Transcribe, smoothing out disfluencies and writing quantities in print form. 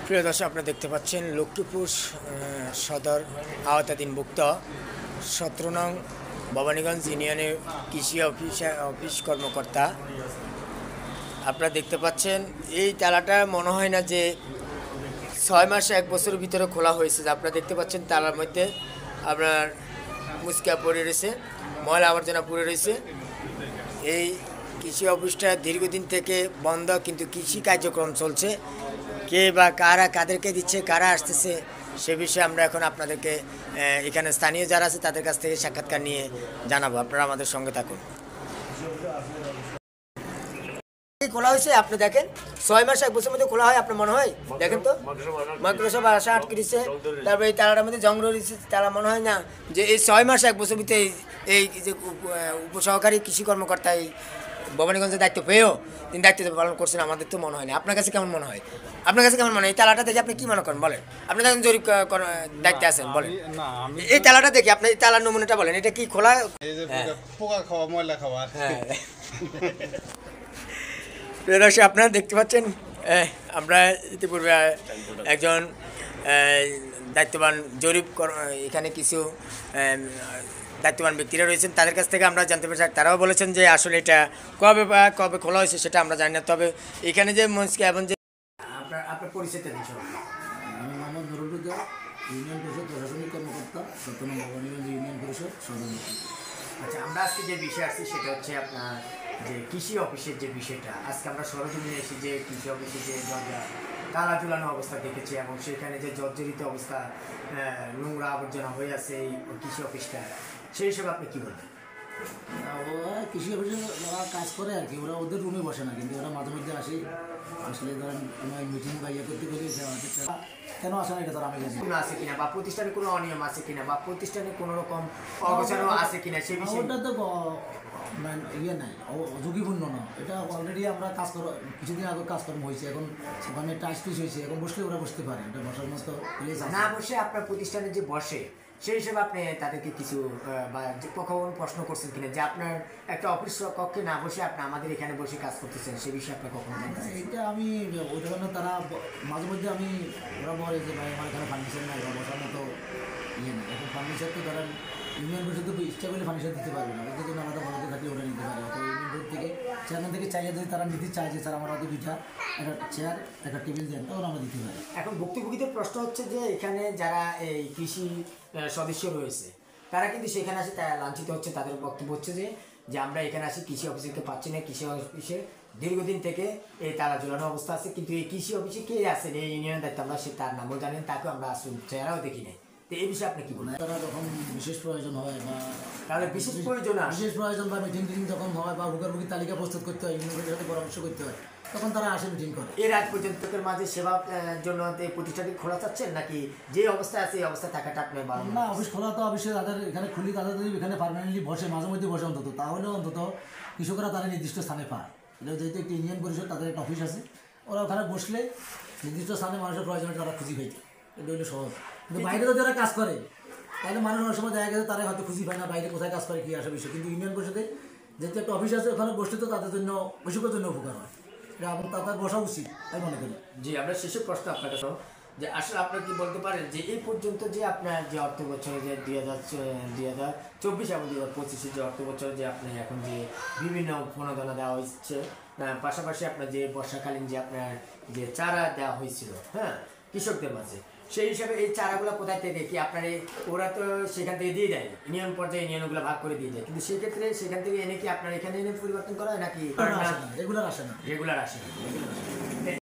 প্রিয় দর্শক, আপনারা দেখতে পাচ্ছেন লক্ষ্মীপুর সদর আওতাধীনভুক্ত 17 নং ভবানীগঞ্জ ইউনিয়নের কৃষি অফিস কর্মকর্তা। আপনারা দেখতে পাচ্ছেন এই তালাটা মনে হয় না যে 6 মাস 1 বছরের ভিতরে খোলা হয়েছে। আপনারা দেখতে পাচ্ছেন তালার মধ্যে আপনার মুচকা পড়ে রয়েছে, ময়লা আবর্জনা পড়ে রয়েছে। এই কৃষি অফিসটা দীর্ঘদিন থেকে বন্ধ, কিন্তু কৃষি কার্যক্রম চলছে। কে বা কারা কাদেরকে দিচ্ছে, কারা আসতেছে, সে বিষয়ে আমরা এখন আপনাদেরকে এখানে স্থানীয় যারা আছে তাদের কাছ থেকে সাক্ষাৎকার নিয়ে জানাবো। আপনারা আমাদের সঙ্গে থাকুন। খোলা হয়েছে, আপনি দেখেন 6 মাস 1 বছরের মধ্যে খোলা হয়, আপনার মনে হয়? দেখেন তো, মাইক্রোসফট আশা আটকে দিচ্ছে, তারপরে এই তালাটার মধ্যে জং রয়েছে। তারা মনে হয় না যে এই 6 মাস 1 বছর ভিতরে এই যে উপসহকারী কৃষি কর্মকর্তা এই ভবানীগঞ্জের দায়িত্ব পেয়েও তিনি দায়িত্ব পালন করছেন, আমাদের তো মনে হয় না। আপনার কাছে কেমন মনে হয়? আপনার কাছে কেমন মনে হয়? এই তালাটা দেখে আপনি কি মনে করেন বলেন? আপনি যখন জরিপ দায়িত্বে আছেন, বলেন এই তালাটা দেখে আপনি এই তালার নমুনাটা বলেন, এটা কি খোলা? পোকা খাওয়া, ময়লা খাওয়া। হ্যাঁ, আপনারা দেখতে পাচ্ছেন আমরা ইতিপূর্বে একজন দায়িত্ববান জরিপ এখানে কিছু দায়িত্ববান ব্যক্তিরা রয়েছেন, তাদের কাছ থেকে আমরা জানতে পারছি। তারাও বলেছেন যে আসলে এটা কবে খোলা হয়েছে সেটা আমরা জানি না। তবে এখানে যে মনস্কে এবং যে আপনার পরিচয়টা দিচ্ছ। আমি মোহাম্মদ নুরুল হুদা, ইউনিয়ন পরিষদ প্রশাসনিক কর্মকর্তা, 17 নং ভবানীগঞ্জ ইউনিয়ন পরিষদ সদর। আচ্ছা, আমরা আজকে যে বিষয় আসছি সেটা হচ্ছে আপনার যে কৃষি অফিসের যে বিষয়টা। আজকে আমরা সরজমিনে এসে যে কৃষি অফিসে যে দরজা তালা ঝুলানো অবস্থা দেখেছি, এবং সেখানে যে জর্জরিত অবস্থা, নোংরা আবর্জনা হয়ে আছে এই কৃষি অফিসটা, সেই হিসেবে আপনি কী বলবেন? ওরা কৃষি অফিসে যারা কাজ করে আর কি, ওরা ওদের রুমে বসে না, কিন্তু ওরা মাঝে মধ্যে আসলে ধরেন কোনো মিটিং বা ইয়ে করতে গেলে কেন আসে না এটা তারা আমি জানি আছে কিনা, বা প্রতিষ্ঠানে কোনো অনিয়ম আছে কিনা, বা প্রতিষ্ঠানে কোনো রকম অগোছালো আছে কিনা, সেই বিষয়ে ওটা তো ইয়ে নাই, ঝুঁকিপূর্ণ না। এটা অলরেডি আমরা কিছুদিন আগে কাজকর্ম হয়েছে, এখন সেখানে টাচ পিস হয়েছে, এখন বসলে ওরা বসতে পারে, এটা বসার মতো না বসে আপনার প্রতিষ্ঠানে যে বসে সেই হিসেবে আপনি তাদেরকে কিছু বা কখন প্রশ্ন করছেন কিনা যে আপনার একটা অফিস কক্ষে না বসে আপনি আমাদের এখানে বসে কাজ করতেছেন, সে বিষয়ে আপনার কখনো জানতেছেন? এইটা আমি ওই জন্য তারা মাঝে মধ্যে ওরা বলে যে ভাই আমার এখানে ফার্নিচার নাই বা বসার মতো ইয়ে নেই। এখন ফার্নিচার তো ধরেন ইউনিয়ন পরিষদ তো ইচ্ছা করলে ফার্নিচার দিতে পারবে না, ওদের জন্য আমাদের বড়দের থাকলে ওটা নিতে পারে। তো ইউনিয়ন পরিষদ থেকে চেয়ারম্যান থেকে চাইলে যদি তারা নিতে চায় যে স্যার আমার হাতে 2টা একটা চেয়ার একটা টেবিল দেন, তখন আমরা দিতে পারি। এখন ভুক্তভোগীদের প্রশ্ন হচ্ছে যে এখানে যারা এই কৃষি সদস্য রয়েছে তারা কিন্তু সেখানে আসে লাঞ্ছিত হচ্ছে। তাদের বক্তব্য হচ্ছে যে আমরা এখানে আসি কৃষি অফিসকে পাচ্ছি না, কৃষি অফিসে দীর্ঘদিন থেকে এই তালা ঝুলানো অবস্থা আছে, কিন্তু এই কৃষি অফিসে কে আছেন এই ইউনিয়নের দায়িত্ব আমরা তার নামও জানেন, তাকেও আমরা চেহারাও দেখি নাই। তো এই বিষয়ে আপনি কি বলেন? তারা যখন বিশেষ প্রয়োজন হয় বা তাহলে বিশেষ প্রয়োজন বা মিটিং যখন হয় বা ভোগাভুগির তালিকা প্রস্তুত করতে হয়, ইউনিয়নের সাথে পরামর্শ করতে হয়, তখন তারা আসে মিটিং করে। এর আগ পর্যন্ত মাঝে সেবার জন্য এই প্রতিষ্ঠানটি খোলা চাচ্ছেন, নাকি যে অবস্থায় আছে এই অবস্থায় থাকাটা আপনি বলেন? না, অফিস খোলা তো অবশ্যই তাদের এখানে খুলি, তাদের যদি এখানে পার্মানেন্টলি বসে, মাঝে মধ্যে বসে অন্তত, তাহলে অন্তত কৃষকরা তারা নির্দিষ্ট স্থানে পায়। এটা যেহেতু একটি ইউনিয়ন পরিষদ, তাদের একটা অফিস আছে, ওরা ওখানে বসলে নির্দিষ্ট স্থানে মানুষের প্রয়োজনে তারা খুঁজি পাইতে, এটা হলো সহজ। কিন্তু বাইরে যদি ওরা কাজ করে তাহলে মানুষ অনেক সময় দেখা গেছে তারা হয়তো খুঁজি পায় না বাইরে কোথায় কাজ করে কী আসে বিষয়। কিন্তু ইউনিয়ন পরিষদে যেহেতু একটা অফিস আছে, ওখানে বসলে তো তাদের জন্য কৃষকের জন্য উপকার হয়, এটা এবং তাদের বসা উচিত আমি মনে করি। জি, আমরা শেষে প্রশ্ন আপনার কাছে যে আসলে আপনারা কি বলতে পারেন যে এই পর্যন্ত যে আপনার যে অর্থ বছরে যে 2024 এবং 2025 যে অর্থ বছরে যে আপনি এখন যে বিভিন্ন প্রণোদনা দেওয়া হচ্ছে, পাশাপাশি আপনার যে বর্ষাকালীন যে আপনার যে চারা দেওয়া হয়েছিল কৃষকদের মাঝে, সেই হিসাবে এই চারাগুলো কোথায় থেকে কি আপনার ওরা তো সেখান থেকে দিয়ে দেয়, ইউনিয়ন পর্যায়ে ইউনিয়নগুলো ভাগ করে দিয়ে দেয়, কিন্তু সেক্ষেত্রে সেখান থেকে এনে কি আপনার এখানে এনে পরিবর্তন করা হয় নাকি? রেগুলার আসে না। রেগুলার আসে না।